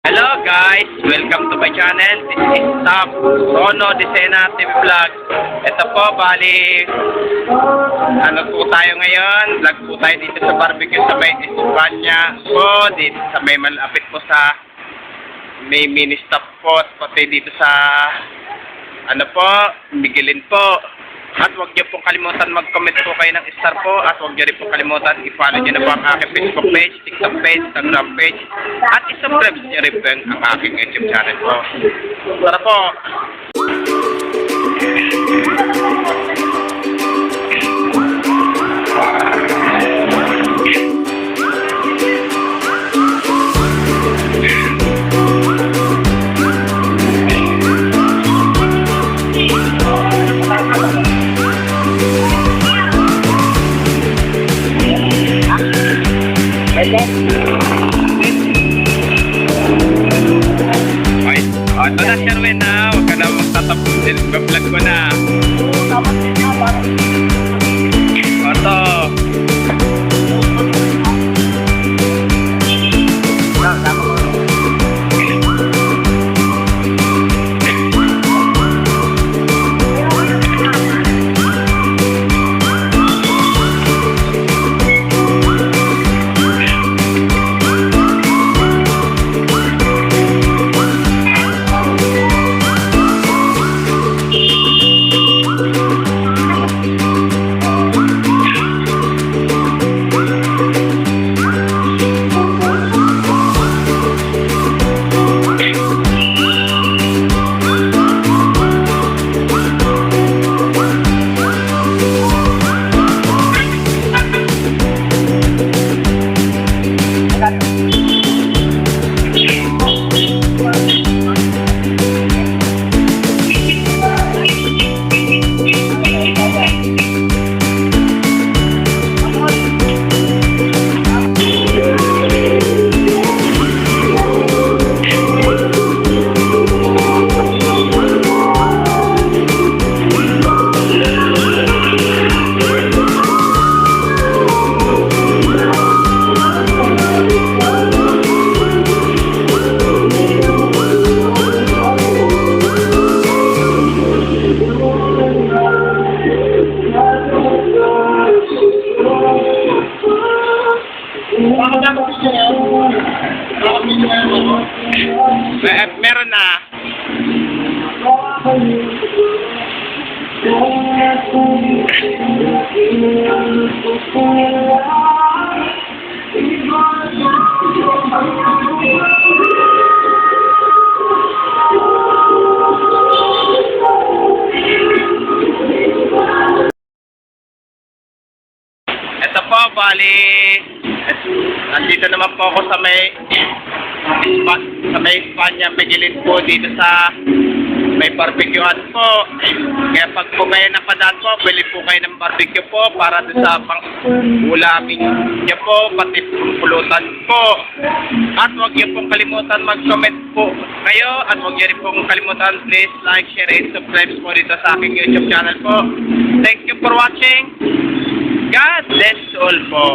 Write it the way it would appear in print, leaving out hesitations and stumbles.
Hello guys! Welcome to my channel. This is Sam Sono Decena TV Vlog. Ito po, bali ano po tayo ngayon? Vlog po tayo dito sa barbecue sa may Espanya po. Dito sa may malapit po sa may mini stop po. Pati dito sa ano po, Miguelin po. At huwag niyo pong kalimutan mag-comment po kayo ng star po. At huwag niyo rin pong kalimutan i-follow niyo na po ang aking Facebook page, TikTok page, Instagram page. At i-subscribe niyo rin po ang aking YouTube channel po. Tara po! Ay, ito na Sherwin na. Huwag ka na magtatapos din. Vlog ko na. Ito. Meron na. Ito po, bali nandito naman po ako sa may Espanya, Miguelin po dito sa may barbecuean po. Kaya pag po kayo napadaan po, bili po kayo ng barbecue po para sa pang-ulamin niyo po, pati pulutan po. At huwag niyo pong kalimutan mag-comment po kayo. At huwag niyo rin pong kalimutan, please like, share, and subscribe po dito sa aking YouTube channel po. Thank you for watching. God bless all po.